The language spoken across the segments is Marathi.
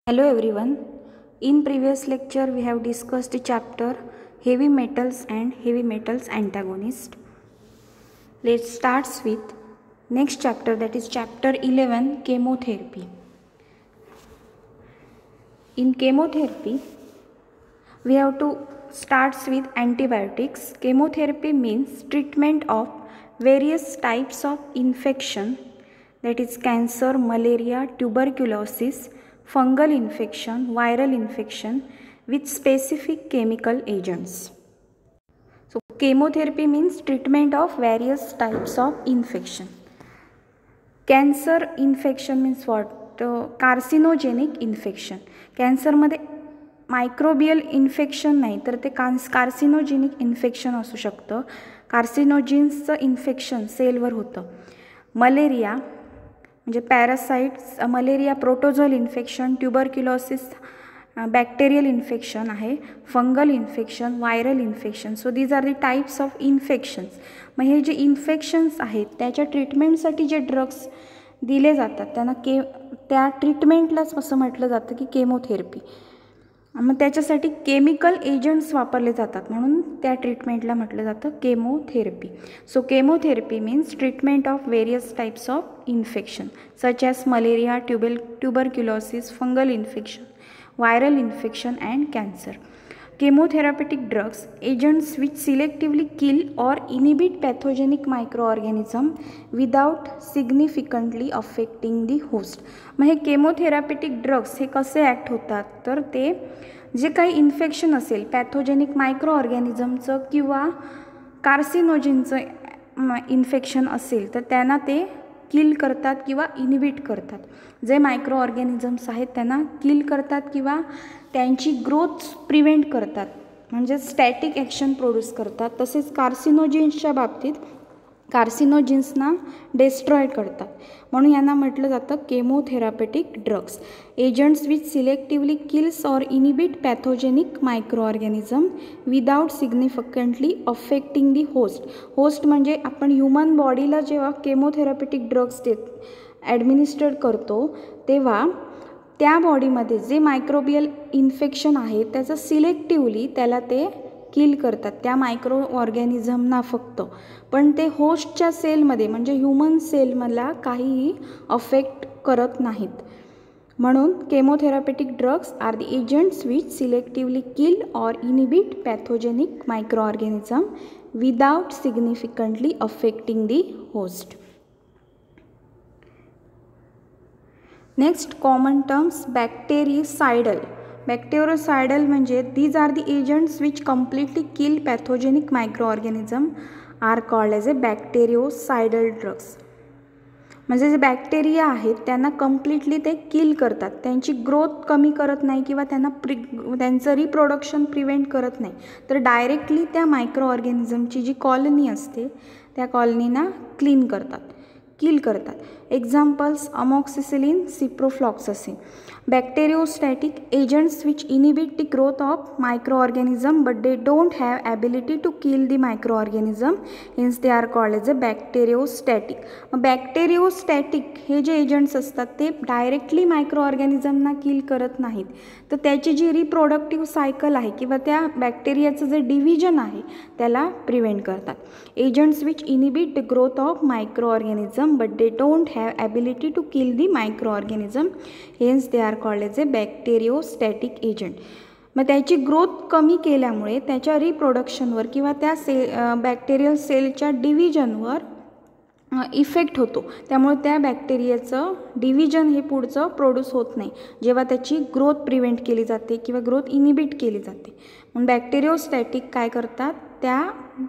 Hello everyone. In previous lecture we have discussed the chapter heavy metals and heavy metals antagonist. Let's start with next chapter, that is chapter 11, chemotherapy. In chemotherapy we have to start with antibiotics. Chemotherapy means treatment of various types of infection, that is cancer, malaria, tuberculosis, fungal infection, viral infection with specific chemical agents. So chemotherapy means treatment of various types of infection. Cancer infection means what? Carcinogenic infection. Cancer मध्ये मायक्रोबियल इन्फेक्शन नाही तर ते कार्सिनोजेनिक इन्फेक्शन असू शकतं. कार्सिनोजिन्सचं इन्फेक्शन सेलवर होतं. मलेरिया म्हणजे parasites, malaria protozoal infection, tuberculosis bacterial infection आहे, fungal infection, viral infection. So these are the types of infections. मग हे जे इन्फेक्शन्स आहेत त्याच्या ट्रीटमेंटसाठी जे ड्रग्स दिले जातात त्यांना त्या ट्रीटमेंटलाच असं म्हटलं जातं की केमोथेरपी. मग त्याच्यासाठी केमिकल एजंट्स वापरले जातात म्हणून त्या ट्रीटमेंटला म्हटलं जातं chemotherapy. So chemotherapy means treatment of various types of infection such as malaria, tuberculosis, fungal infection, viral infection and cancer. Chemotherapeutic drugs, agents which selectively kill or inhibit pathogenic microorganism without significantly affecting the host. मग हे केमोथेरापेटिक ड्रग्स हे कसे ॲक्ट होतात तर ते जे काही इन्फेक्शन असेल पॅथोजेनिक मायक्रो ऑर्गॅनिझमचं किंवा कार्सिनोजिनचं इन्फेक्शन असेल तर त्यांना ते किल करतात किंवा इनिबिट करतात. जे मायक्रो ऑर्गॅनिझम्स आहेत त्यांना किल करतात किंवा त्यांची ग्रोथ प्रिव्हेंट करतात म्हणजे स्टॅटिक ॲक्शन प्रोड्यूस करतात. तसेच कार्सिनोजिन्सच्या बाबतीत कार्सिनोजिन्सना डेस्ट्रॉय करतात म्हणून यांना म्हटलं जातं केमोथेरापेटिक drugs. Agents which selectively kills or inhibit pathogenic micro organism without significantly affecting the host. Host म्हणजे आपण ह्युमन बॉडीला जेव्हा केमोथेरापेटिक ड्रग्स ॲडमिनिस्ट्रेट करतो तेव्हा त्या बॉडीमध्ये जे मायक्रोबियल इन्फेक्शन आहे त्याचं सिलेक्टिव्हली त्याला ते किल करतात त्या मायक्रो ऑर्गॅनिझमना फक्त, पण ते होस्टच्या सेलमध्ये म्हणजे ह्युमन सेलमधला काहीही अफेक्ट करत नाहीत. म्हणून chemotherapeutic drugs are the agents which selectively kill or inhibit pathogenic micro organism without significantly affecting the host. Next common terms bactericidal. Bacteriocidal म्हणजे these are the agents which completely kill pathogenic micro organism are called as a bacteriocidal drugs. म्हणजे जे बॅक्टेरिया आहेत त्यांना कम्प्लिटली ते किल करतात, त्यांची ग्रोथ कमी करत नाही किंवा त्यांचं रिप्रोडक्शन प्रिव्हेंट करत नाही तर डायरेक्टली त्या मायक्रो ऑर्गॅनिझमची जी कॉलनी असते त्या कॉलनीना किल करतात. Examples amoxicillin, ciprofloxacin. Bacteriostatic agents which inhibit the growth of micro organism but they don't have ability to kill the micro organism hence they are called as a bacteriostatic. Bacteriostatic हे जे एजंट्स असतात ते डायरेक्टली मायक्रो ऑर्गॅनिझमना किल करत नाहीत तर त्याची जी रिप्रोडक्टिव्ह सायकल आहे किंवा त्या बॅक्टेरियाचं जे डिव्हिजन आहे त्याला प्रिव्हेंट करतात. Agents which inhibit the growth of micro organism but they don't have ability to kill the micro organism hence they are called as a bacteriostatic agent. मग त्याची ग्रोथ कमी केल्यामुळे त्याच्या रिप्रोडक्शनवर किंवा त्या बॅक्टेरियल सेलच्या डिव्हिजनवर इफेक्ट होतो. त्यामुळे त्या बॅक्टेरियाचं डिव्हिजन हे पुढचं प्रोड्यूस होत नाही जेव्हा त्याची ग्रोथ प्रिव्हेंट केली जाते किंवा ग्रोथ इनिबिट केली जाते. म्हणून बॅक्टेरियोस्टॅटिक काय करतात, त्या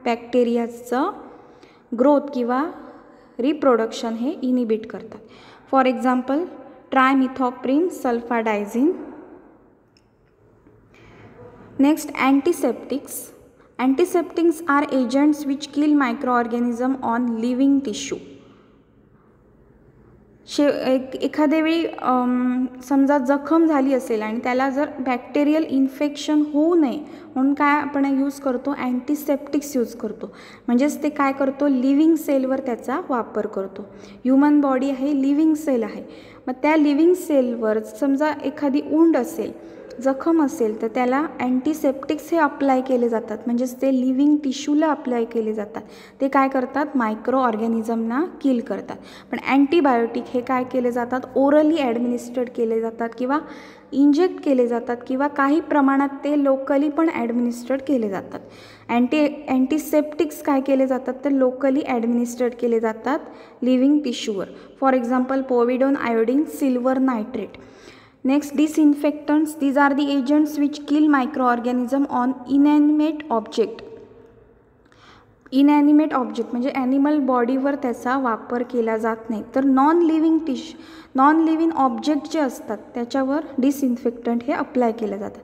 बॅक्टेरियाचं ग्रोथ किंवा रिप्रोडक्शन हे इनिबिट करतात. For example trimethoprim, sulfadiazine. Next antiseptics. Antiseptics are agents which kill microorganisms on living tissue. एखाद्या वेळी समजा जखम झाली असेल आणि त्याला जर बॅक्टेरियल इन्फेक्शन होऊ नये म्हणून काय आपण यूज करतो, अँटीसेप्टिक्स यूज करतो. म्हणजेच ते काय करतो, लिव्हिंग सेलवर त्याचा वापर करतो. ह्युमन बॉडी आहे, लिव्हिंग सेल आहे. मग त्या लिव्हिंग सेलवर समजा एखादी उंड असेल, जखम असेल, तर त्याला अँटीसेप्टिक्स हे अप्लाय केले जातात. म्हणजेच ते लिव्हिंग टिश्यूला अप्लाय केले जातात. ते काय करतात, मायक्रो ऑर्गॅनिझमना किल करतात. पण अँटीबायोटिक हे काय केले जातात, ओरली ॲडमिनिस्ट्रेट केले जातात किंवा इंजेक्ट केले जातात किंवा काही प्रमाणात ते लोकली पण ॲडमिनिस्ट्रेट केले जातात. अँटीसेप्टिक्स काय केले जातात, तर लोकली ॲडमिनिस्ट्रेट केले जातात लिव्हिंग टिश्यूवर. For example povidone, iodine, silver nitrate. Next, disinfectants. These are the agents which kill microorganism on inanimate object. Inanimate object म्हणजे ॲनिमल बॉडीवर त्याचा वापर केला जात नाही. तर नॉन लिव्हिंग ऑब्जेक्ट जे असतात त्याच्यावर डिसइन्फेक्टंट हे अप्लाय केले जातात.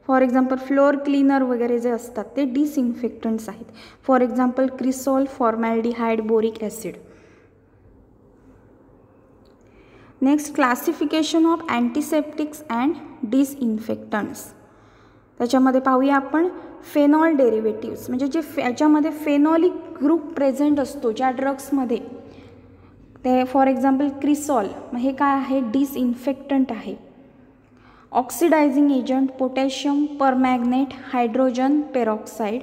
फॉर एक्झाम्पल फ्लोअर क्लीनर वगैरे जे असतात ते डिसइन्फेक्टंट्स आहेत. For example cresol, formaldehyde, boric acid. Next, classification of antiseptics and disinfectants. त्याच्यामध्ये पाहूया आपण फेनॉल डेरिव्हेटिव्स. म्हणजे जे याच्यामध्ये फेनॉलिक ग्रुप प्रेझेंट असतो ज्या ड्रग्समध्ये, ते फॉर एक्झाम्पल क्रिसॉल, मग हे काय आहे, डिसइन्फेक्टंट आहे. Oxidizing agent potassium permanganate hydrogen peroxide,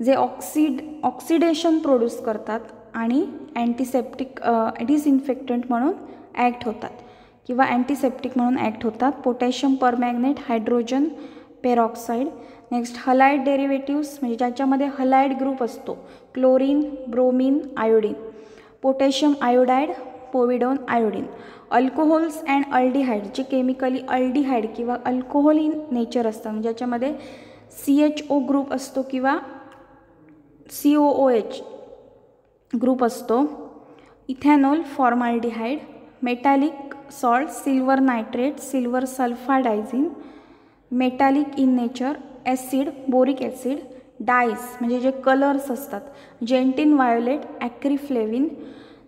जे ऑक्सिडेशन प्रोड्यूस करतात आणि अँटीसेप्टिक डिसइन्फेक्टंट म्हणून ॲक्ट होतात किंवा अँटीसेप्टिक म्हणून ॲक्ट होतात. Potassium permanganate hydrogen peroxide. Next, halide derivatives म्हणजे ज्याच्यामध्ये हलाइड ग्रुप असतो, chlorine, bromine, iodine. Potassium iodide, povidone, iodine. Alcohols and aldehyde, जे केमिकली अल्डिहाइड किंवा अल्कोहोल इन नेचर असतं, म्हणजे ज्याच्यामध्ये CHO ग्रुप असतो किंवा COOH ग्रुप असतो. Ethanol, formaldehyde. Metallic salt, silver nitrate, silver sulfadiazine. Metallic in nature, acid, boric acid. Dyes म्हणजे जे कलर्स असतात, gentian, violet, acriflavine.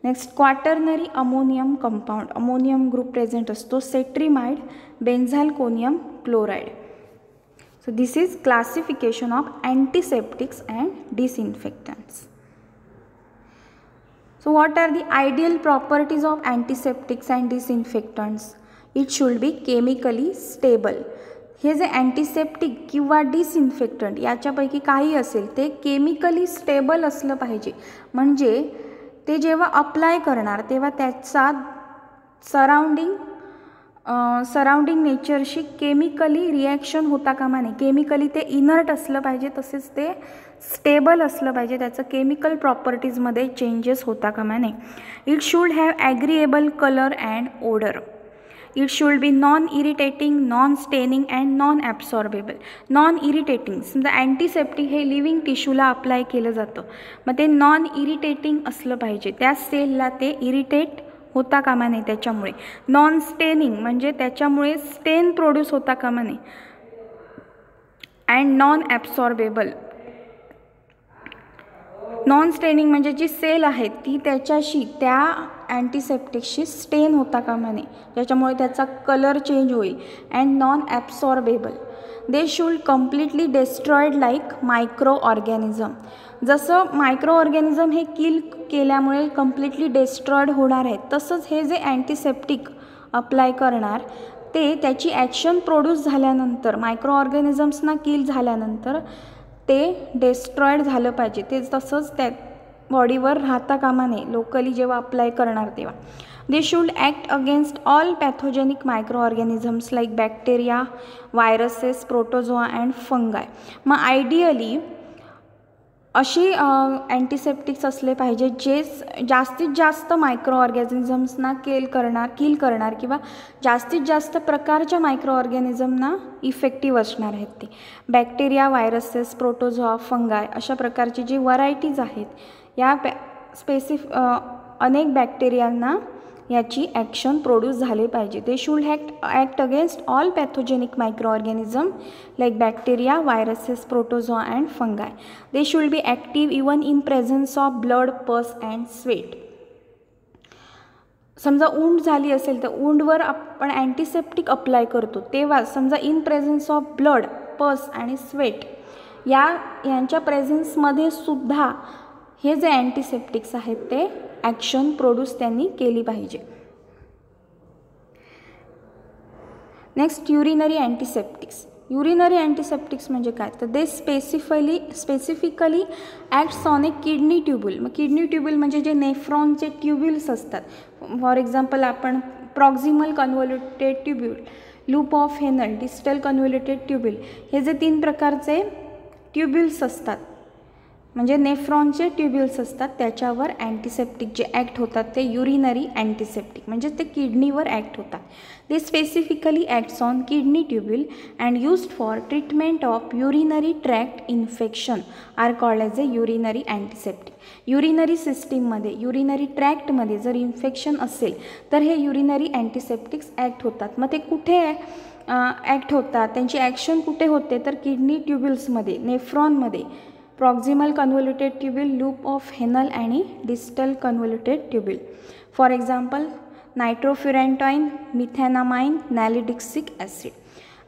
Next, quaternary ammonium compound, ammonium group present असतो. सेट्रिमाइड, बेन्झाल्कोनियम chloride. So this is classification of antiseptics and disinfectants. So what are the ideal properties of antiseptics and disinfectants? It should be chemically stable. हे जे अँटीसेप्टिक किंवा डिसइन्फेक्टंट याच्यापैकी काही असेल ते केमिकली स्टेबल असलं पाहिजे. म्हणजे ते जेव्हा अप्लाय करणार तेव्हा त्याचा सराउंडिंग नेचरशी केमिकली रिॲक्शन होता कामा नये. केमिकली ते इनर्ट असलं पाहिजे, तसेच ते स्टेबल असलं पाहिजे, त्याचं केमिकल प्रॉपर्टीजमध्ये चेंजेस होता कामा नये. It should have agreeable colour and odour. It should be non irritating, non staining and non absorbable. Non irritating, समजा अँटीसेप्टिक हे लिव्हिंग टिश्यूला अप्लाय केलं जातं, मग ते नॉन इरिटेटिंग असलं पाहिजे, त्या सेलला ते इरिटेट होता कामा नये त्याच्यामुळे. नॉन स्टेनिंग म्हणजे त्याच्यामुळे स्टेन प्रोड्यूस होता कामा नये. And non absorbable. Non staining म्हणजे जी सेल आहे ती त्याच्याशी, त्या अँटीसेप्टिकशी स्टेन होता कामा नये, ज्याच्यामुळे त्याचा कलर चेंज होईल. And non absorbable. They should completely destroyed like micro organism. जसं मायक्रो ऑर्गॅनिझम हे किल केल्यामुळे कम्प्लिटली डिस्ट्रॉईड होणार आहेत, तसंच हे जे अँटीसेप्टिक अप्लाय करणार ते त्याची ॲक्शन प्रोड्यूस झाल्यानंतर, मायक्रो ऑर्गॅनिझम्सना किल झाल्यानंतर ते डिस्ट्रॉईड झालं पाहिजे. ते तसंच त्या बॉडीवर राहता कामा नये लोकली जेव्हा अप्लाय करणार तेव्हा. They should act against all pathogenic micro organisms like bacteria, viruses, protozoa and फंगाय. मग आयडियली अशी अँटीसेप्टिक्स असले पाहिजे जे जास्तीत जास्त मायक्रो ऑर्गॅनिझम्सना किल करणार किंवा जास्तीत जास्त प्रकारच्या मायक्रो ऑर्गॅनिझमना इफेक्टिव्ह असणार आहेत. ते बॅक्टेरिया, व्हायरसेस, प्रोटोझोआ, फंगाय अशा प्रकारची जी व्हरायटीज आहेत, या अनेक बॅक्टेरियांना याची ॲक्शन प्रोड्यूस झाले पाहिजे. They should act against all pathogenic micro organism like bacteria, viruses, protozoa and फंगाय. They should be active even in presence of blood, पस अँड स्वेट. समजा उंड झाली असेल तर उंडवर आपण अँटीसेप्टिक अप्लाय करतो, तेव्हा समजा इन प्रेझेन्स ऑफ ब्लड, पस आणि स्वेट यांच्या प्रेझेन्समध्ये सुद्धा हे जे अँटीसेप्टिक्स आहेत ते ॲक्शन प्रोड्यूस त्यांनी केली पाहिजे. Next urinary antiseptics. Urinary antiseptics म्हणजे काय, तर they specifically acts on a kidney tubule. मग किडनी ट्युब्यूल म्हणजे जे नेफ्रॉनचे ट्युब्यूल्स असतात. फॉर एक्झाम्पल आपण proximal convoluted tubule, loop of Henle, distal convoluted tubule, हे जे 3 प्रकारचे ट्युब्यूल्स असतात म्हणजे नेफ्रॉनचे ट्युब्यूल्स असतात, त्याच्यावर अँटीसेप्टिक जे ॲक्ट होतात ते युरिनरी अँटीसेप्टिक म्हणजे ते किडनीवर ॲक्ट होतात. They specifically acts on kidney tubule and used for treatment of urinary tract infection are called as a urinary antiseptic. Urinary सिस्टीममध्ये, युरिनरी ट्रॅक्टमध्ये जर इन्फेक्शन असेल तर हे युरिनरी अँटीसेप्टिक्स ॲक्ट होतात. मग ते कुठे ॲक्ट होतात, त्यांची ॲक्शन कुठे होते, तर किडनी ट्युब्यूल्समध्ये, नेफ्रॉनमध्ये, proximal convoluted tubule, loop of Henle आणि distal convoluted tubule. For example nitrofurantoin, methenamine, nalidixic acid.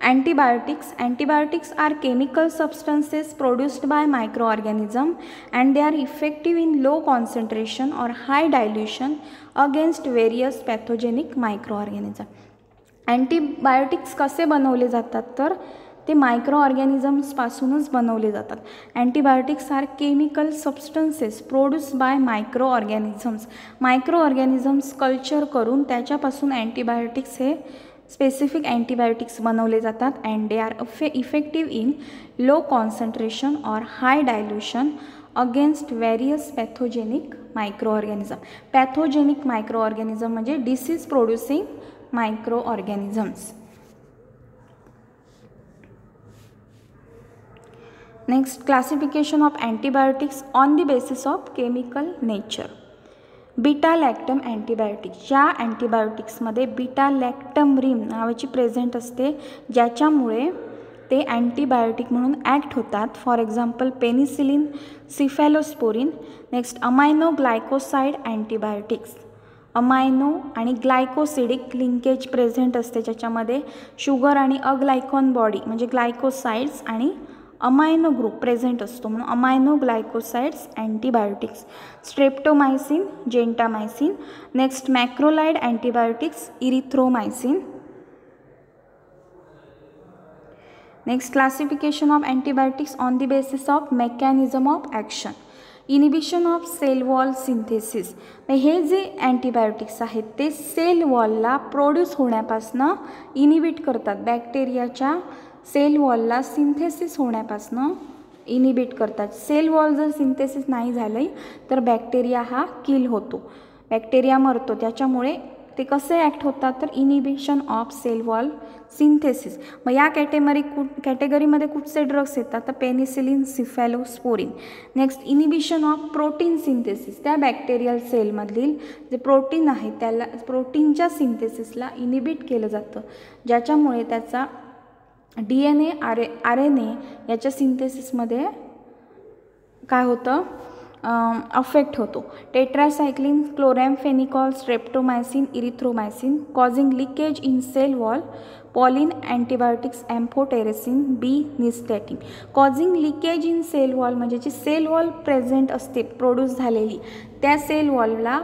Antibiotics. Antibiotics are chemical substances produced by microorganism and they are effective in low concentration or high dilution against various pathogenic microorganisms. Antibiotics कसे बनवले जातात, तर ते मायक्रो ऑर्गॅनिझम्सपासूनच बनवले जातात. Antibiotics are chemical substances produce by micro organisms. Micro organisms culture करून त्याच्यापासून अँटीबायोटिक्स हे स्पेसिफिक अँटीबायोटिक्स बनवले जातात. And they are effective in low concentration or high dilution against various pathogenic micro organism. Pathogenic micro organism म्हणजे disease producing micro organisms. Next, classification of antibiotics on the basis of chemical nature. Beta lactam antibiotic. ज्या अँटीबायोटिक्समध्ये बीटा लॅक्टम रिम नावाची प्रेझेंट असते, ज्याच्यामुळे ते अँटीबायोटिक म्हणून ॲक्ट होतात. For example penicillin, cephalosporin. Next, amino glycoside antibiotics. Amino आणि ग्लायकोसिडिक लिंकेज प्रेझेंट असते, ज्याच्यामध्ये शुगर आणि अग्लायकॉन बॉडी म्हणजे ग्लायकोसाइड्स आणि अमायनो ग्रुप प्रेझेंट असतो, म्हणून amino glycosides antibiotics. Streptomycin, gentamicin. Next, macrolide antibiotics, erythromycin. Next, classification of antibiotics on the basis of mechanism of action. Inhibition of cell wall synthesis. हे जे अँटीबायोटिक्स आहेत ते सेल वॉलला प्रोड्यूस होण्यापासून इनिबिट करतात. बॅक्टेरियाच्या सेल वॉलला सिंथेसिस होण्यापासून इनिबिट करतात. सेल वॉल जर सिंथेसिस नाही झाली तर बॅक्टेरिया हा किल होतो, बॅक्टेरिया मरतो. त्याच्यामुळे ते कसे ॲक्ट होतात, तर inhibition of cell wall synthesis. मग या कॅटेगरीमध्ये कुठचे ड्रग्स येतात, तर penicillin, cephalosporin. Next, inhibition of protein synthesis. त्या बॅक्टेरियल सेलमधील जे प्रोटीन आहे त्याला प्रोटीनच्या सिंथेसिसला इनिबिट केलं जातं, ज्याच्यामुळे त्याचा DNA, RNA याच्या सिंथेसिसमध्ये काय होतं, अफेक्ट होतो. Tetracycline, chloramphenicol, streptomycin, erythromycin. Causing leakage in cell wall, polyene antibiotics, amphotericin, B nystatin. Causing leakage in cell wall म्हणजे जी सेल वॉल प्रेझेंट असते प्रोड्यूस झालेली, त्या सेल वॉलला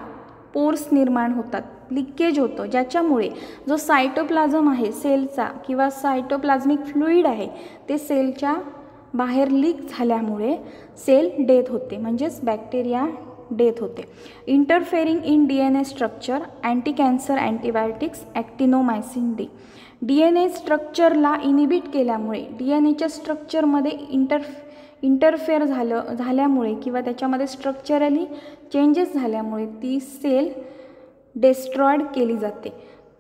पोर्स निर्माण होतात, लिकेज होतं, ज्याच्यामुळे जो सायटोप्लाझम आहे सेलचा किंवा सायटोप्लाझमिक फ्लुईड आहे ते सेलच्या बाहेर लीक झाल्यामुळे सेल डेथ होते, म्हणजेच बॅक्टेरिया डेथ होते. Interfering in DNA structure, anti cancer antibiotics, actinomycin D. DNA स्ट्रक्चरला इनिबिट केल्यामुळे, DNAच्या स्ट्रक्चरमध्ये इंटरफेअर झाल्यामुळे किंवा त्याच्यामध्ये स्ट्रक्चरली चेंजेस झाल्यामुळे ती सेल डिस्ट्रॉयड केली जाते.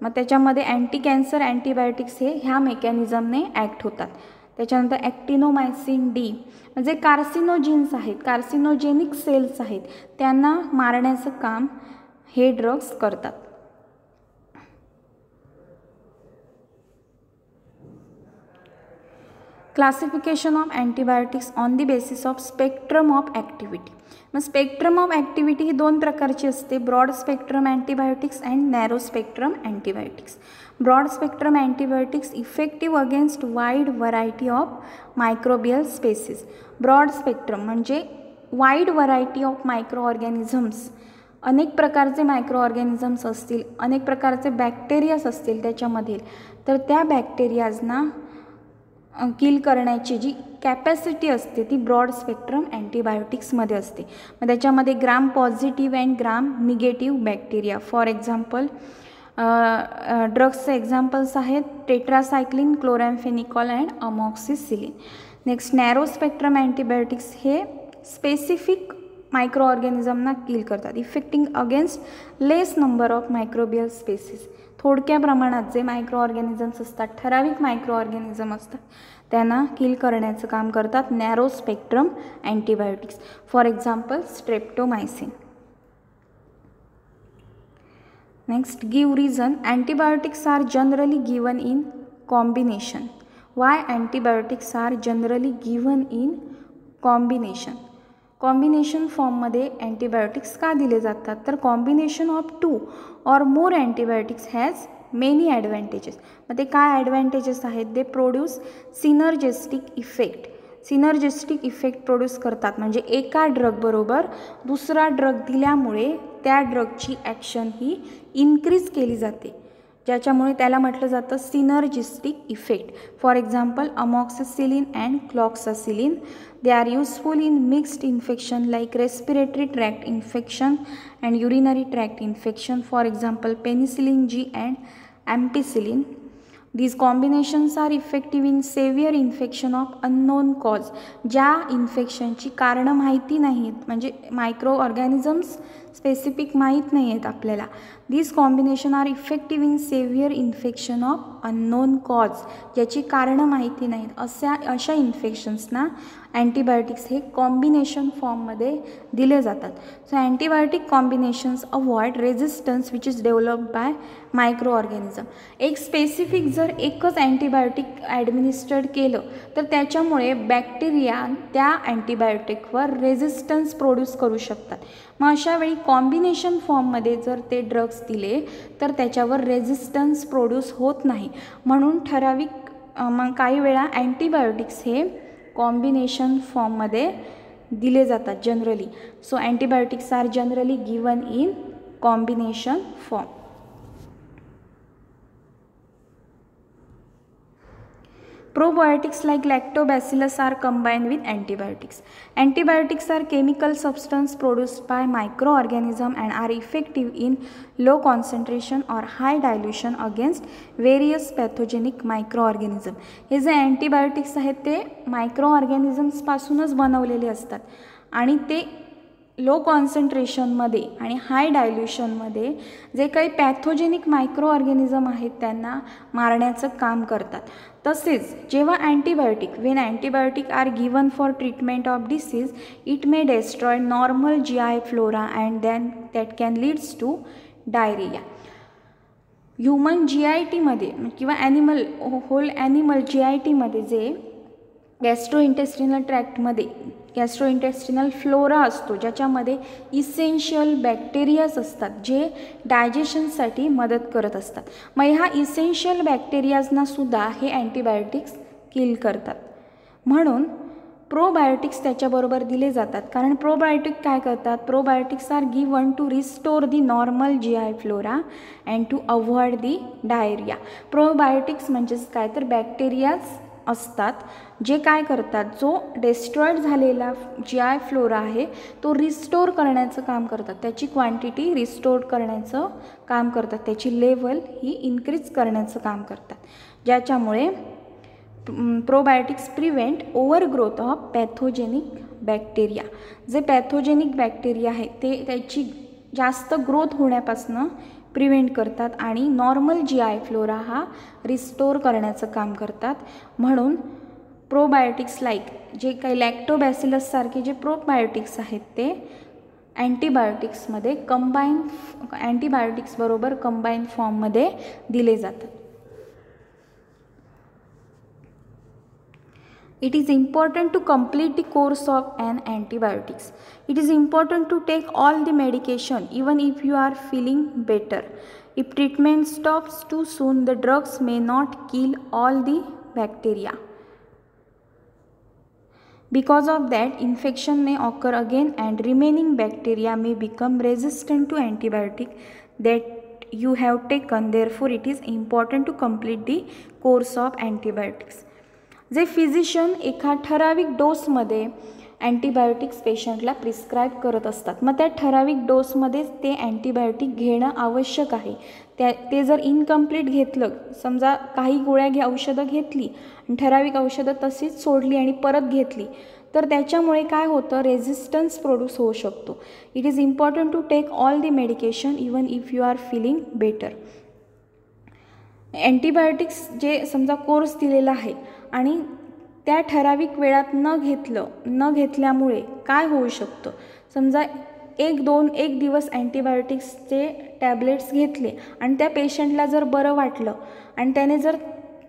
मग त्याच्यामध्ये अँटी कॅन्सर अँटीबायोटिक्स हे ह्या मेकॅनिझमने ॲक्ट होतात. त्याच्यानंतर ॲक्टिनोमायसिन डी म्हणजे कार्सिनोजिन्स आहेत, कार्सिनोजेनिक सेल्स आहेत, त्यांना मारण्याचं काम हे ड्रग्स करतात. Classification of antibiotics on the basis of spectrum of activity. मग स्पेक्ट्रम ऑफ ॲक्टिव्हिटी ही दोन प्रकारची असते, broad spectrum antibiotics and narrow spectrum antibiotics. Broad spectrum antibiotics effective against wide variety of microbial species. Broad spectrum म्हणजे wide variety of micro organisms, अनेक प्रकारचे मायक्रो ऑर्गॅनिझम्स असतील, अनेक प्रकारचे बॅक्टेरियाज असतील त्याच्यामध्ये, तर त्या बॅक्टेरियाजना किल करण्याची जी कॅपॅसिटी असते ती ब्रॉड स्पेक्ट्रम अँटीबायोटिक्समध्ये असते. मग त्याच्यामध्ये gram positive and gram negative bacteria, for example ड्रग्सचे एक्झाम्पल्स आहेत tetracycline, chloramphenicol and amoxicillin. Next narrow spectrum antibiotics हे स्पेसिफिक मायक्रो ऑर्गॅनिझमना किल करतात, effecting against less number of microbial species. थोडक्या प्रमाणात जे मायक्रो ऑर्गॅनिझम्स असतात, ठराविक मायक्रो ऑर्गॅनिझम असतात, त्यांना किल करण्याचं काम करतात narrow spectrum antibiotics. For example streptomycin. Next give reason. Antibiotics are generally given in combination. Why antibiotics are generally given in combination. Combination फॉर्ममध्ये अँटीबायोटिक्स का दिले जातात, तर combination of 2 or more antibiotics has many advantages. मग ते काय ॲडव्हान्टेजेस आहेत, they produce synergistic effect. Synergistic effect produce करतात, म्हणजे एका ड्रगबरोबर दुसरा ड्रग दिल्यामुळे त्या ड्रगची ॲक्शन ही इन्क्रीज केली जाते, ज्याच्यामुळे त्याला म्हटलं जातं synergistic effect. For example amoxicillin and cloxacillin. They are useful in mixed infection like respiratory tract infection and urinary tract infection. For example penicillin G and ampicillin. These combinations are effective in severe infection of unknown cause. ज्या इन्फेक्शनची कारणं माहिती नाहीत, म्हणजे मायक्रो ऑर्गॅनिझम्स स्पेसिफिक माहीत नाही आहेत आपल्याला. These combination are effective in severe infection of unknown cause. ज्याची कारणं माहिती नाहीत अशा इन्फेक्शन्सना अँटीबायोटिक्स हे कॉम्बिनेशन फॉर्ममध्ये दिले जातात. So antibiotic combinations avoid resistance which is developed by micro organism. एक स्पेसिफिक जर एकच अँटीबायोटिक ॲडमिनिस्टर्ड केलं तर त्याच्यामुळे बॅक्टेरिया त्या अँटीबायोटिकवर रेझिस्टन्स प्रोड्यूस करू शकतात. मग अशावेळी कॉम्बिनेशन फॉर्ममध्ये जर ते ड्रग्स दिले तर त्याच्यावर रेझिस्टन्स प्रोड्यूस होत नाही. म्हणून ठराविक मग काही वेळा अँटीबायोटिक्स हे कॉम्बिनेशन फॉर्ममध्ये दिले जातात generally. So antibiotics are generally given in combination form. Probiotics like lactobacillus are combined with antibiotics. Antibiotics are chemical substance produced by microorganism and are effective in low concentration or high dilution against various pathogenic microorganism. हे जे antibiotics आहेत ते microorganisms बनवलेले असतात आणि ते लो कॉन्सन्ट्रेशनमध्ये आणि हाय डायल्युशनमध्ये जे काही पॅथोजेनिक मायक्रो ऑर्गॅनिझम आहेत त्यांना मारण्याचं काम करतात. तसेच जेव्हा antibiotic when antibiotic are given for treatment of disease it may destroy normal GI flora and then that can leads to diarrhoea. Human GITमध्ये किंवा होल ॲनिमल GITमध्ये जे गॅस्ट्रोइंटेस्टिनल ट्रॅक्टमध्ये गॅस्ट्रोइंटेस्टिनल फ्लोरा असतो ज्याच्यामध्ये इसेन्शियल बॅक्टेरियाज असतात जे डायजेशनसाठी मदत करत असतात. मग ह्या इसेन्शियल बॅक्टेरियाजनासुद्धा हे अँटीबायोटिक्स किल करतात. म्हणून प्रोबायोटिक्स त्याच्याबरोबर दिले जातात. कारण प्रोबायोटिक काय करतात, probiotics are given to restore the normal GI flora and to avoid the diarrhoea. Probiotics म्हणजेच काय तर बॅक्टेरियाज असतात जे काय करतात, जो डिस्ट्रॉयड झालेला GI फ्लोरा आहे तो रिस्टोर करण्याचं काम करतात, त्याची क्वांटिटी रिस्टोर करण्याचं काम करतात, त्याची लेवल ही इन्क्रीज करण्याचं काम करतात, ज्याच्यामुळे probiotics prevent overgrowth of pathogenic bacteria. जे पॅथोजेनिक बॅक्टेरिया आहे ते त्याची जास्त ग्रोथ होण्यापासून प्रिव्हेंट करतात आणि नॉर्मल GI फ्लोरा हा रिस्टोर करण्याचं काम करतात. म्हणून प्रोबायोटिक्स लाईक जे काही लॅक्टोबॅसिलस सारखे जे प्रोबायोटिक्स आहेत ते अँटीबायोटिक्समध्ये अँटीबायोटिक्सबरोबर कंबाईन फॉर्ममध्ये दिले जातात. It is important to complete the course of an antibiotics. It is important to take all the medication even if you are feeling better. If treatment stops too soon, the drugs may not kill all the bacteria. Because of that, infection may occur again and remaining bacteria may become resistant to antibiotic that you have taken. Therefore, it is important to complete the course of antibiotics. जे फिजिशियन एका ठराविक डोसमध्ये अँटीबायोटिक्स पेशंटला प्रिस्क्राईब करत असतात, मग त्या ठराविक डोसमध्येच ते अँटीबायोटिक घेणं आवश्यक आहे. ते जर इनकम्प्लीट घेतलं, समजा काही गोळ्या औषधं घेतली आणि ठराविक औषधं तशीच सोडली आणि परत घेतली, तर त्याच्यामुळे काय होतं, रेझिस्टन्स प्रोड्यूस होऊ शकतो. It is important to take all the medication even if you are feeling better. Antibiotics जे समजा कोर्स दिलेला आहे आणि त्या ठराविक वेळात न घेतल्यामुळे काय होऊ शकतं, समजा एक दिवस अँटीबायोटिक्सचे टॅबलेट्स घेतले आणि त्या पेशंटला जर बरं वाटलं आणि त्याने जर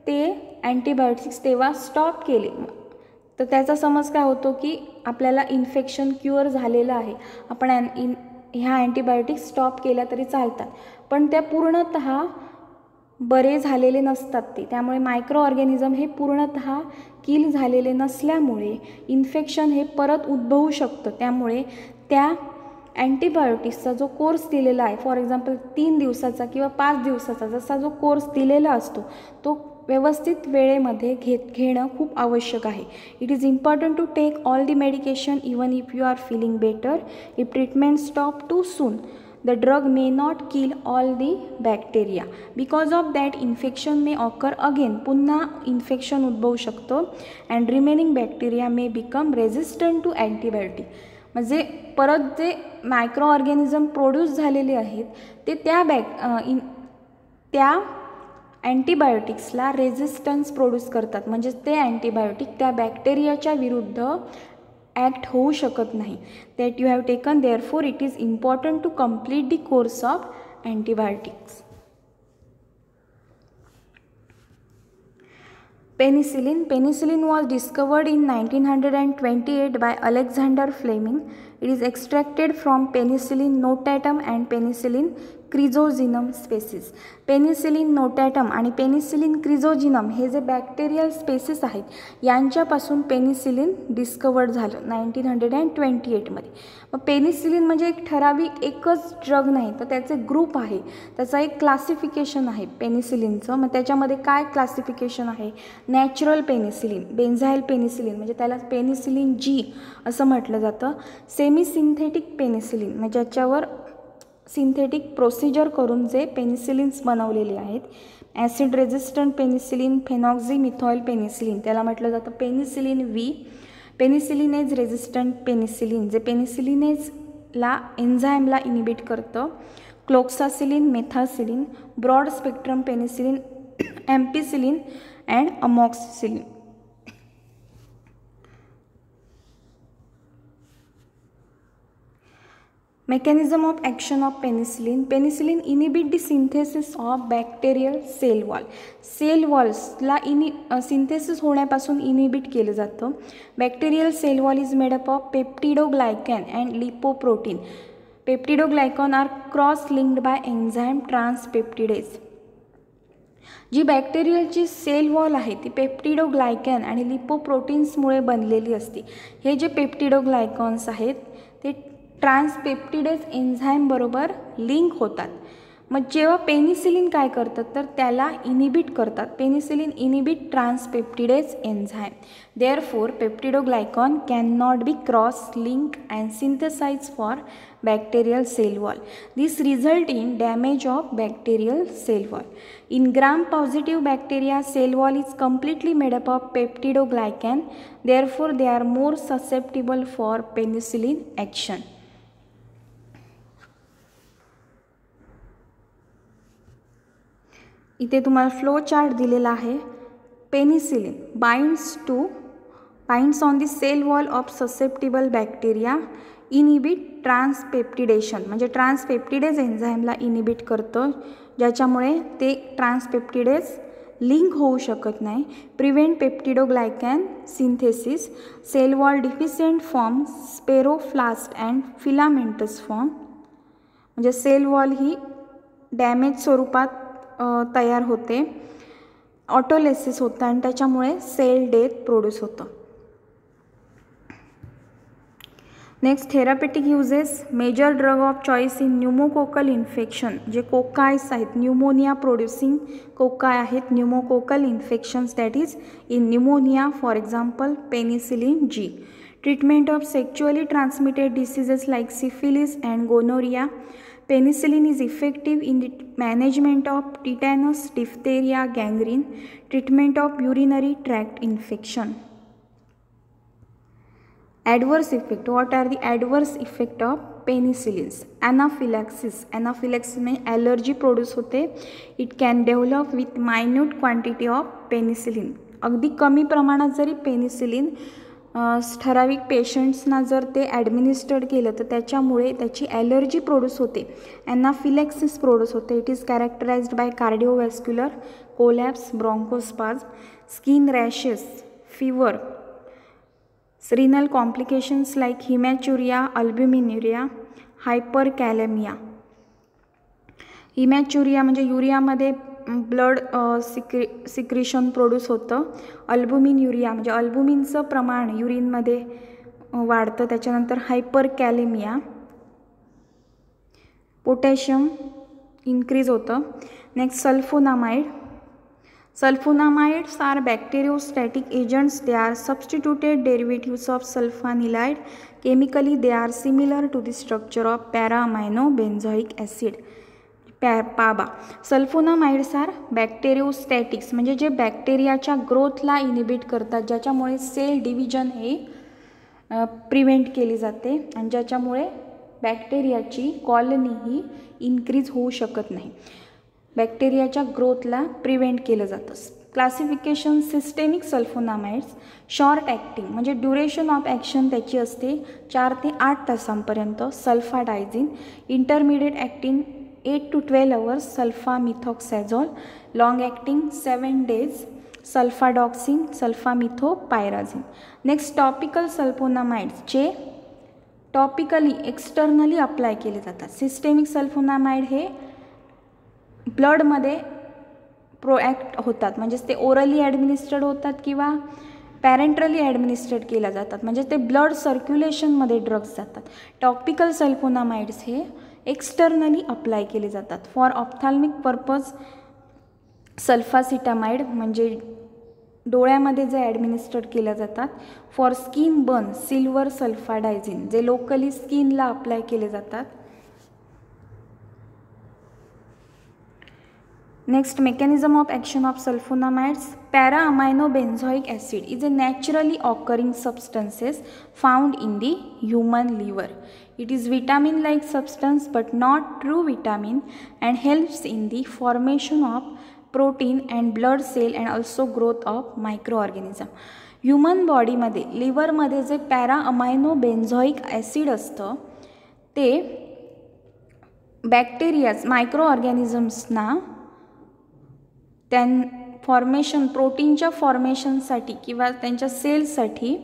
ते अँटीबायोटिक्स तेव्हा स्टॉप केले, तर त्याचा समज काय होतो की आपल्याला इन्फेक्शन क्युअर झालेलं आहे, आपण ह्या अँटीबायोटिक्स स्टॉप केल्या तरी चालतात, पण त्या पूर्णतः बरे झालेले नसतात ते. त्यामुळे मायक्रो ऑर्गॅनिझम हे पूर्णतः किल झालेले नसल्यामुळे इन्फेक्शन हे परत उद्भवू शकतं. त्यामुळे त्या अँटीबायोटिक्सचा जो कोर्स दिलेला आहे, फॉर एक्झाम्पल 3 दिवसाचा किंवा 5 दिवसाचा जसा जो कोर्स दिलेला असतो, तो व्यवस्थित वेळेमध्ये घेणं खूप आवश्यक आहे. It is important to take all the medication even if you are feeling better. If treatment stop too soon, the drug may not kill all the bacteria. Because of that, infection may occur again. पुन्हा इन्फेक्शन उद्भवू शकतो and remaining bacteria may become resistant to antibiotic. म्हणजे परत जे मायक्रो ऑर्गॅनिझम प्रोड्यूस झालेले आहेत ते त्या अँटीबायोटिक्सला रेझिस्टन्स प्रोड्यूस करतात, म्हणजे ते अँटीबायोटिक त्या बॅक्टेरियाच्या विरुद्ध ॲक्ट होऊ शकत नाही. That you have taken. Therefore it is important to complete the course of antibiotics. Penicillin was discovered in 1928 by Alexander Fleming. It is extracted from Penicillium notatum and Penicillium chrysogenum species. Penicillin notatum आणि पेनिसिलिन क्रिझोजिनम हे जे बॅक्टेरियल स्पेसिस आहेत, यांच्यापासून पेनिसिलिन डिस्कवर्ड झालं 1928 मध्ये. मग पेनिसिलिन म्हणजे एक ठराविक एकच ड्रग नाही, तर त्याचे ग्रुप आहे, त्याचा एक क्लासिफिकेशन आहे पेनिसिलिनचं. मग त्याच्यामध्ये काय क्लासिफिकेशन आहे, नॅचरल पेनिसिलिन, बेन्झाईल पेनिसिलिन म्हणजे त्याला पेनिसिलिन जी असं म्हटलं जातं, सेमी सिंथेटिक पेनिसिलिन म्हणजे ज्याच्यावर सिंथेटिक प्रोसिजर करून जे पेनिसिलिन्स बनवलेले आहेत, acid resistant penicillin, phenoxymethyl penicillin त्याला म्हटलं जातं penicillin V, penicillinase resistant penicillin जे पेनिसिलिनेजला एन्झाईमला इनिबिट करतं, cloxacillin, methicillin, broad spectrum penicillin, ampicillin and amoxicillin. Mechanism of action of penicillin. Penicillin inhibit the synthesis of bacterial cell wall. Cell वॉल्सला सिंथेसिस होण्यापासून इनिबिट केलं जातं. Bacterial cell wall is made up of peptidoglycan and lipoprotein. Peptidoglycan are cross linked by enzyme transpeptidase. जी बॅक्टेरियलची सेल वॉल आहे ती पेप्टिडोग्लायकॅन आणि लिपोप्रोटीन्समुळे बनलेली असते. हे जे पेप्टिडोग्लायकॉन्स आहेत ते ट्रान्सपेप्टिडेज एन्झाईम बरोबर लिंक होतात. मग जेव्हा पेनिसिलिन काय करतात तर त्याला इनिबिट करतात. Penicillin inhibit transpeptidase enzyme. Therefore peptidoglycan can not be cross link and synthesize for bacterial cell wall. This result in damage of bacterial cell wall. In gram-positive bacteria, cell wall is completely made up of peptidoglycan. Therefore, they are more susceptible for penicillin action. इथे तुम्हाला फ्लो चार्ट दिलेला आहे. Penicillin binds on the cell wall of susceptible bacteria, inhibit transpeptidation म्हणजे ट्रान्सपेप्टिडेज एन्झाईमला इनिबिट करतं, ज्याच्यामुळे ते ट्रान्सपेप्टिडेज लिंक होऊ शकत नाही. Prevent peptidoglycan synthesis, cell wall deficient form, spheroplast and filamentous form, म्हणजे सेल वॉल ही डॅमेज स्वरूपात तयार होते, ऑटोलेसिस होतं आणि त्याच्यामुळे सेल डेथ प्रोड्यूस होतं. Next therapeutic uses. Major drug of choice in pneumococcal infection, जे कोकायस आहेत, न्यूमोनिया प्रोड्युसिंग कोकाय आहेत, pneumococcal infections that is in pneumonia, for example penicillin G. Treatment of sexually transmitted diseases like syphilis and gonorrhoea. Penicillin is effective in the management of tetanus, diphtheria, gangrene. Treatment of urinary tract infection. Adverse effect. What are the adverse effect of penicillins? Anaphylaxis. Anaphylaxis means allergy produce होते. It can develop with minute quantity of penicillin. अगदी कमी प्रमाणात जरी पेनिसिलिन ठराविक पेशंट्सना जर ते ॲडमिनिस्टर्ड केलं तर त्याच्यामुळे त्याची ॲलर्जी प्रोड्यूस होते, ॲनाफिलॅक्सिस प्रोड्यूस होते. It is characterised by cardiovascular collapse, bronchospasm, skin rashes, fever, renal complications like haematuria, albuminuria, hyperkalaemia. Haematuria म्हणजे युरियामध्ये ब्लड सिक्रिशन प्रोड्यूस होतं. अल्ब्युमिन्युरिया म्हणजे अल्ब्युमिनचं प्रमाण युरिनमध्ये वाढतं. त्याच्यानंतर हायपरकॅलेमिया, पोटॅशियम इन्क्रीज होतं. Next sulphonamide. Sulfonamides are bacteriostatic agents. They are substituted derivatives of sulfonamide. Chemically, they are similar to the structure of para-amino-benzoic acid. PABA. Sulfonamides are bacteriostatics म्हणजे जे बॅक्टेरियाच्या ग्रोथला इनिबिट करतात, ज्याच्यामुळे सेल डिव्हिजन हे प्रिव्हेंट केली जाते आणि ज्याच्यामुळे बॅक्टेरियाची कॉलनी ही इन्क्रीज होऊ शकत नाही. बॅक्टेरियाच्या ग्रोथला प्रिव्हेंट केलं जातं. Classification. Systemic sulfonamides short acting म्हणजे ड्युरेशन ऑफ ॲक्शन त्याची असते 4 ते 8 तासांपर्यंत. Sulfadiazine. Intermediate acting 8 to 12 hours. Sulfamethoxazole. Long acting 7 days. Sulfadoxine, sulfamethopyrazine. Next topical sulfonamides जे टॉपिकली एक्सटर्नली अप्लाय केले जातात. सिस्टेमिक सल्फोनामाइड हे ब्लडमध्ये प्रोॲक्ट होतात, म्हणजेच ते ओरली ॲडमिनिस्टर्ड होतात किंवा पॅरेंट्रली ॲडमिनिस्टर्ड केल्या जातात, म्हणजे ते ब्लड सर्क्युलेशनमध्ये ड्रग्स जातात. टॉपिकल सल्फोनामाइड्स हे एक्सटर्नली अप्लाय केले जातात. फॉर ऑप्थॅल्मिक पर्पज सल्फासिटामाइड म्हणजे डोळ्यामध्ये जे ॲडमिनिस्टर्ड केल्या जातात. फॉर स्किन बर्न सिल्वर सल्फाडायझिन जे लोकली स्किनला अप्लाय केले जातात. Next, mechanism of action of sulfonamides. Para-amino-benzoic acid is a naturally occurring substances found in the human liver. It is vitamin-like substance but not true vitamin and helps in the formation of protein and blood cell and also growth of microorganism. Human body मध्ये लिव्हरमध्ये जे para-amino-benzoic acid असतं ते बॅक्टेरियाज मायक्रोऑर्गॅनिझम्सना फॉर्मेशन प्रोटीनच्या फॉर्मेशनसाठी किंवा त्यांच्या सेल्ससाठी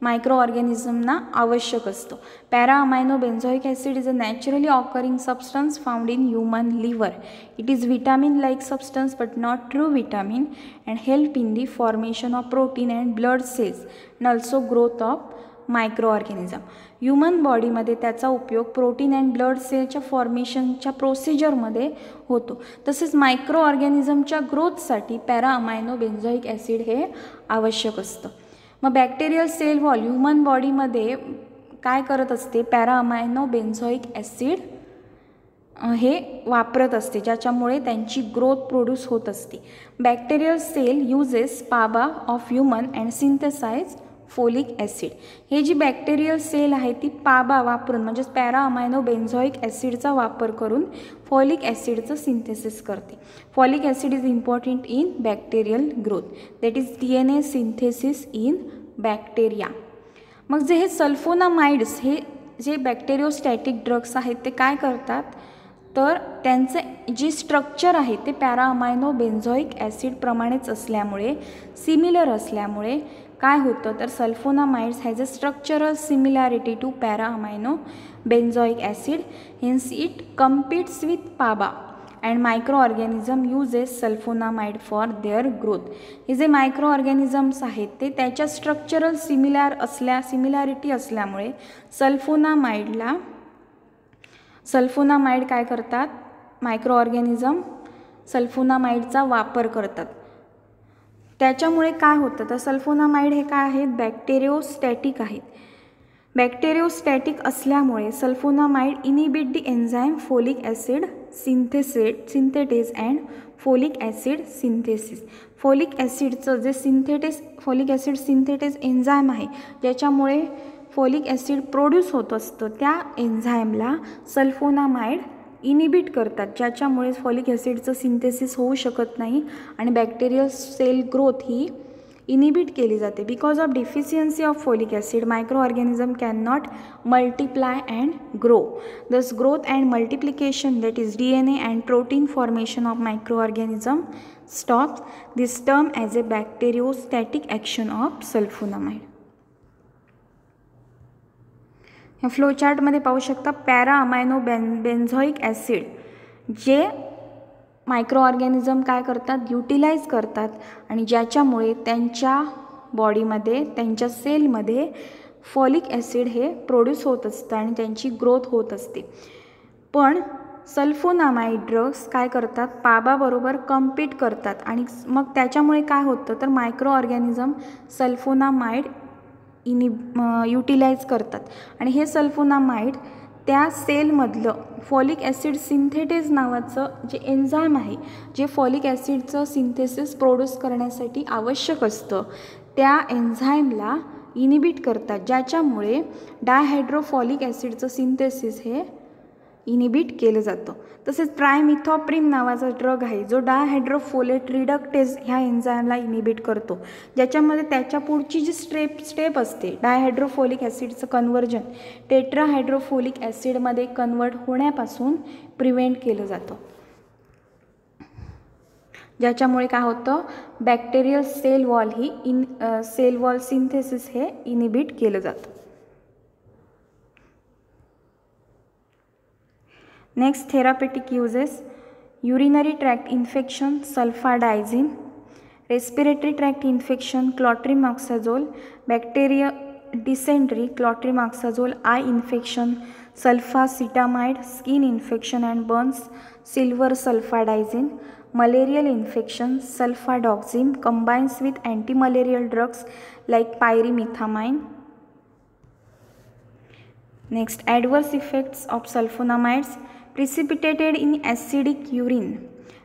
मायक्रो ऑर्गॅनिझमना आवश्यक असतं. para-amino-benzoic acid is a naturally occurring substance found in human liver. It is vitamin-like substance but not true vitamin and help in the formation of protein and blood cells and also growth of microorganism. Human बॉडीमध्ये त्याचा उपयोग प्रोटीन अँड ब्लड सेलच्या फॉर्मेशनच्या प्रोसिजरमध्ये होतो. तसेच मायक्रो ऑर्गॅनिझमच्या ग्रोथसाठी para-amino-benzoic ॲसिड हे आवश्यक असतं. मग बॅक्टेरियल सेल वॉल ह्युमन बॉडीमध्ये काय करत असते, para-amino-benzoic ॲसिड हे वापरत असते, ज्याच्यामुळे त्यांची ग्रोथ प्रोड्यूस होत असते. Bacterial cell uses PABA of human and synthesise folic acid. हे जी बॅक्टेरियल सेल आहे ती पाबा वापरून म्हणजेच para-amino-benzoic ॲसिडचा वापर करून फॉलिक ॲसिडचं सिंथेसिस करते. Folic acid is important in bacterial growth, that is DNA synthesis in bacteria. मग हे सल्फोनामाइड्स हे जे बॅक्टेरियोस्टॅटिक ड्रग्स आहेत ते काय करतात तर त्यांचे जी स्ट्रक्चर आहे ते पॅरा अमायनो बेन्झोइक ॲसिड प्रमाणेच असल्यामुळे, सिमिलर असल्यामुळे काय होतं तर sulfonamides has a structural similarity to para amino benzoic acid, hence it competes with PABA and micro organism uses sulfonamide for their growth. हे जे मायक्रो ऑर्गॅनिझम्स आहेत ते त्याच्या स्ट्रक्चरल सिमिलॅरिटी असल्यामुळे सल्फोनामाइड काय करतात, मायक्रो ऑर्गॅनिझम सल्फोनामाइडचा वापर करतात. त्याच्यामुळे काय होतं तर सल्फोनामाइड हे काय आहेत, बॅक्टेरियोस्टॅटिक आहेत. बॅक्टेरियोस्टॅटिक असल्यामुळे sulfonamide inhibit the enzyme folic acid synthetase and folic acid synthesis. Folic ॲसिडचं जे फोलिक ॲसिड सिंथेटेज एन्झाईम आहे ज्याच्यामुळे फोलिक ॲसिड प्रोड्यूस होत असतं, त्या एन्झाईमला सल्फोनामाइड इनिबिट करतात, ज्याच्यामुळे फॉलिक ॲसिडचं सिंथेसिस होऊ शकत नाही आणि बॅक्टेरियल सेल ग्रोथ ही इनिबिट केली जाते. Because of deficiency of folic acid microorganism can not multiply and grow. Thus growth and multiplication that is DNA and protein formation of micro organism stops. This term as a bacteriostatic action of sulfonamide. ह्या फ्लोचार्टमध्ये पाहू शकता पॅरा अमायनो बेन्झोइक ॲसिड जे मायक्रो ऑर्गॅनिझम काय करतात, युटिलाइज करतात आणि ज्याच्यामुळे त्यांच्या बॉडीमध्ये, त्यांच्या सेलमध्ये फॉलिक ॲसिड हे प्रोड्यूस होत असतं आणि त्यांची ग्रोथ होत असते. पण सल्फोनामाइड ड्रग्स काय करतात, पाबाबरोबर कम्पीट करतात आणि मग त्याच्यामुळे काय होतं तर मायक्रो ऑर्गॅनिझम सल्फोनामाइड युटिलाइज करतात आणि हे सल्फोनामाइड त्या सेलमधलं फॉलिक ॲसिड सिंथेटेज नावाचं जे एन्झाईम आहे, जे फॉलिक ॲसिडचं सिंथेसिस प्रोड्यूस करण्यासाठी आवश्यक असतं, त्या एन्झाईमला इनिबिट करतात, ज्याच्यामुळे डायहायड्रोफॉलिक ॲसिडचं सिंथेसिस हे इनिबिट केलं जातं. तसेच ट्रायमिथॉप्रिम नावाचा ड्रग आहे जो डायहायड्रोफोलेट रिडक्टेज ह्या एन्झाईमला इनिबिट करतो, ज्याच्यामध्ये त्याच्या पुढची जी स्टेप असते डायहायड्रोफोलिक ॲसिडचं कन्व्हर्जन टेट्राहायड्रोफोलिक ॲसिडमध्ये कन्वर्ट होण्यापासून प्रिव्हेंट केलं जातं, ज्याच्यामुळे काय होतं बॅक्टेरियल सेल वॉल सिंथेसिस हे इनिबिट केलं जातं. Next, therapeutic uses: urinary tract infection, sulfadiazine; respiratory tract infection, clotrimazole; bacteria dysentery, clotrimazole; eye infection, sulfacetamide; skin infection and burns, silver sulfadiazine; malarial infection, sulfadoxime combines with antimalarial drugs like pyrimethamine. Next, adverse effects of sulfonamides: precipitated in acidic urine.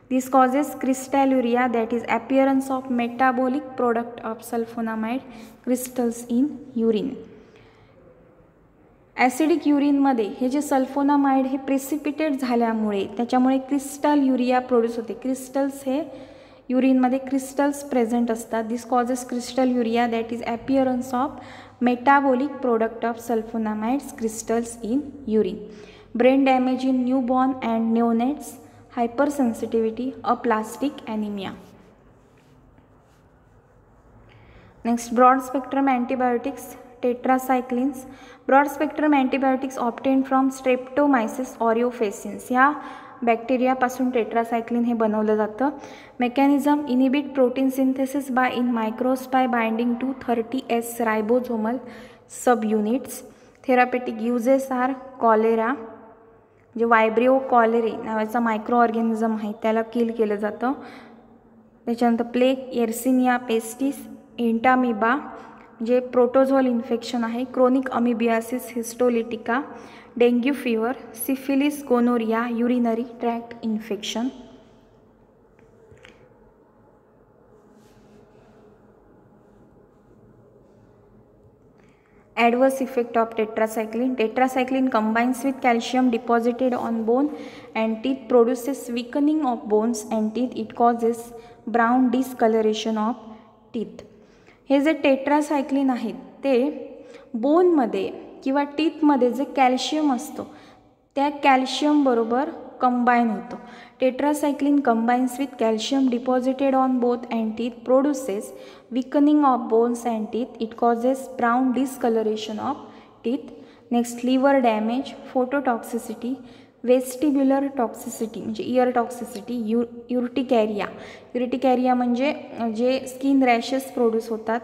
This causes crystalluria, that is appearance of metabolic product of sulfonamide crystals in urine. Acidic युरिनमध्ये हे जे सल्फोनामाइड हे प्रेसिपिटेट झाल्यामुळे त्याच्यामुळे क्रिस्टल युरिया प्रोड्यूस होते. क्रिस्टल्स हे युरिनमध्ये क्रिस्टल्स प्रेझेंट असतात. This causes crystalluria, that is appearance of metabolic product of sulfonamides crystals in urine. Brain damage in newborn and neonates, hypersensitivity, aplastic anaemia. Next, broad spectrum antibiotics, tetracyclines. Broad spectrum antibiotics obtained from streptomyces aureofaciens ह्या बॅक्टेरियापासून टेट्रासायक्लिन हे बनवलं जातं. Mechanism: inhibit protein synthesis in मायक्रोस by binding to 30S ribosomal subunits. Therapeutic uses are cholera, जे वायब्रिओ कॉलेरे नावाचा मायक्रो ऑर्गॅनिझम आहे त्याला किल केलं जातं. त्याच्यानंतर प्लेग, येर्सिनिया पेस्टिस, एंटामिबा जे प्रोटोझोल इन्फेक्शन आहे, chronic amoebiasis histolytica, dengue fever, syphilis, gonorrhoea, urinary tract infection. Adverse effect of tetracycline: tetracycline combines with calcium deposited on bone and teeth, produces weakening of bones and teeth. It causes brown discoloration of teeth. हे जे टेट्रासायक्लिन आहेत ते बोनमध्ये किंवा टीथमध्ये जे कॅल्शियम असतं त्या कॅल्शियम बरोबर कंबाईन होतं. Tetracycline combines with calcium deposited on both and teeth, produces weakening of bones and teeth. It causes brown discoloration of teeth. Next, liver damage, phototoxicity, vestibular toxicity म्हणजे इयर टॉक्सिसिटी, युर्टिकॅरिया. युर्टिकॅरिया म्हणजे जे स्किन रॅशेस प्रोड्यूस होतात.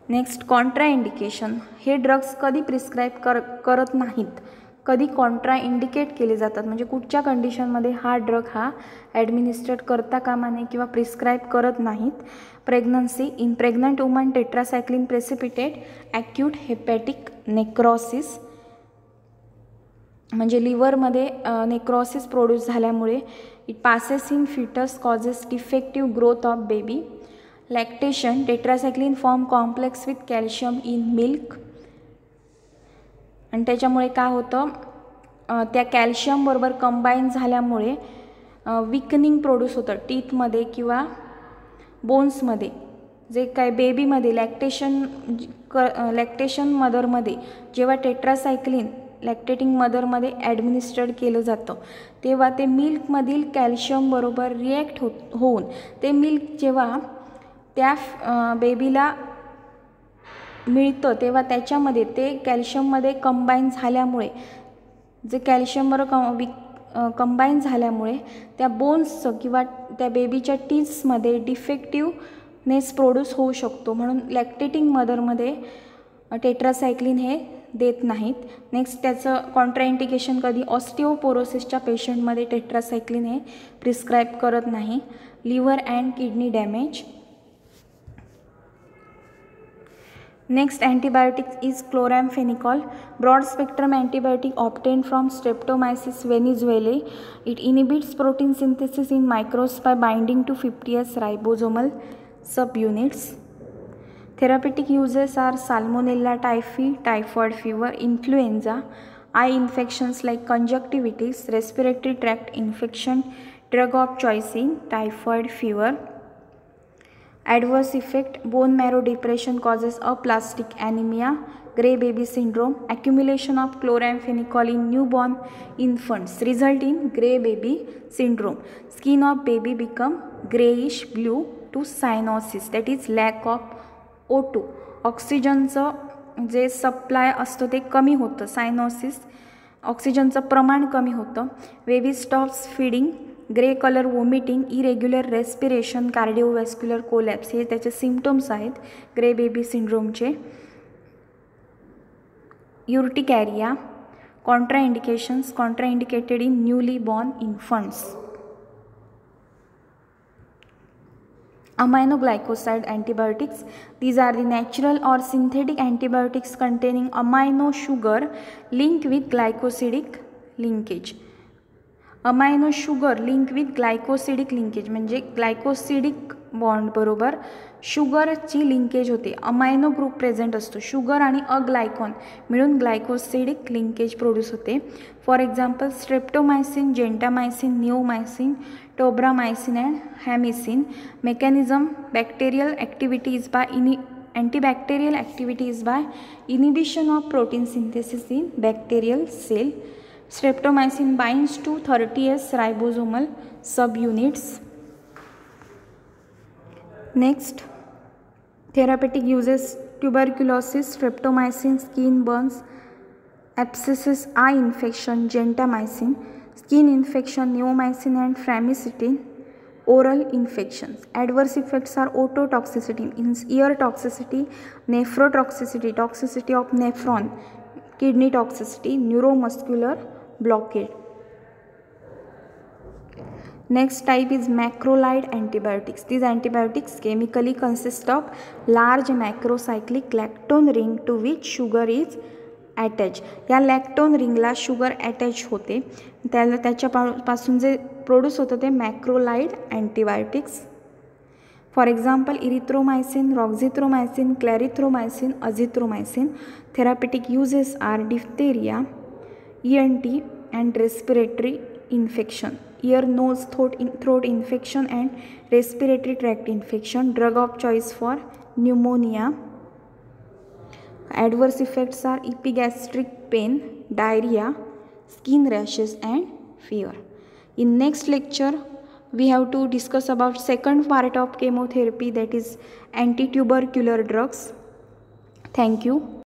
Next, Contra indication. हे ड्रग्स कधी प्रिस्क्राईब करत नाहीत, कधी कॉन्ट्रा इंडिकेट केले जातात, म्हणजे कुठच्या कंडिशनमध्ये हा ड्रग हा ॲडमिनिस्ट्रेट करता कामा नये किंवा प्रिस्क्राईब करत नाहीत. Pregnancy. In pregnant woman tetracycline precipitate acute hepatic necrosis, म्हणजे लिव्हरमध्ये नेक्रॉसिस प्रोड्यूस झाल्यामुळे it passes in foetus, causes defective growth of baby. Lactation. Tetracycline form complex with calcium in milk, आणि त्याच्यामुळे काय होतं, त्या कॅल्शियमबरोबर कंबाईन झाल्यामुळे विकनिंग प्रोड्यूस होतं टीथमध्ये किंवा बोन्समध्ये. जे काय बेबीमध्ये लॅक्टेशन मदरमध्ये जेव्हा टेट्रासायक्लिन लॅक्टेटिंग मदरमध्ये ॲडमिनिस्ट्रेट केलं जातं तेव्हा ते मिल्कमधील कॅल्शियमबरोबर रिॲक्ट होऊन ते मिल्क जेव्हा त्या बेबीला मिळतं तेव्हा त्याच्यामध्ये ते कॅल्शियममध्ये कंबाईन झाल्यामुळे, जे कॅल्शियमबरोबर कंबाईन झाल्यामुळे त्या बोन्सचं किंवा त्या बेबीच्या टीथ्समध्ये डिफेक्टिव्हनेस प्रोड्यूस होऊ शकतो. म्हणून लॅक्टेटिंग मदरमध्ये टेट्रासायक्लिन हे देत नाहीत. नेक्स्ट, त्याचं कॉन्ट्राइंडिकेशन कधी ऑस्टिओपोरोसिसच्या पेशंटमध्ये टेट्रासायक्लिन हे प्रिस्क्राईब करत नाही. Liver and kidney damage. Next antibiotic is chloramphenicol, broad spectrum antibiotic obtained from Streptomyces venezuelae. It inhibits protein synthesis in microbes by binding to 50S ribosomal subunits. Therapeutic uses are Salmonella typhi, typhoid fever, influenza, eye infections like conjunctivitis, respiratory tract infection. Drug of choice in typhoid fever. Adverse effect, bone marrow depression causes aplastic anemia, gray baby syndrome. Accumulation of chloramphenicol in newborn infants result in gray baby syndrome. Skin of baby become grayish blue to cyanosis, that is lack of O2. ऑक्सिजनचं जे सप्लाय असतं ते कमी होतं, सायनोसिस, ऑक्सिजनचं प्रमाण कमी होतं. Baby stops feeding, grey colour vomiting, irregular respiration, cardiovascular collapse हे त्याचे सिम्पटम्स आहेत ग्रे बेबी सिंड्रोमचे. Urticaria. Contraindications, contraindicated in newly born infants. Aminoglycoside antibiotics. These are the natural or synthetic antibiotics containing amino sugar linked with glycosidic linkage. Amino sugar link with glycosidic linkage म्हणजे ग्लायकोसिडिक बॉन्ड बरोबर शुगरची लिंकेज होते. अमायनो ग्रुप प्रेझेंट असतो, शुगर आणि अग्लायकॉन मिळून ग्लायकोसिडिक लिंकेज प्रोड्यूस होते. For example streptomycin, gentamicin, neomycin, tobramycin and hamycin. Mechanism bacterial activity is by antibacterial activity is by inhibition of protein synthesis in bacterial cell. Streptomycin binds to 30S ribosomal subunits. Next, therapeutic uses tuberculosis, streptomycin, skin burns, abscesses, eye infection, gentamicin, skin infection, neomycin and famicidine. Oral infections. Adverse effects are ototoxicity, ear toxicity, nephrotoxicity, toxicity of nephron, kidney toxicity, neuromuscular blockade. Next type is macrolide antibiotics. These antibiotics chemically consist of large macrocyclic lactone ring to which sugar is attached. या लॅक्टोन रिंगला शुगर अटॅच होते, त्याच्यापासून जे प्रोड्यूस होतं ते macrolide antibiotics. For example erythromycin, roxithromycin, clarithromycin, azithromycin. Therapeutic uses are diphtheria, ENT and respiratory infection, ear nose throat infection and respiratory tract infection. Drug of choice for pneumonia. Adverse effects are epigastric pain, diarrhea, skin rashes and fever. In next lecture, we have to discuss about second part of chemotherapy, that is anti-tubercular drugs. Thank you.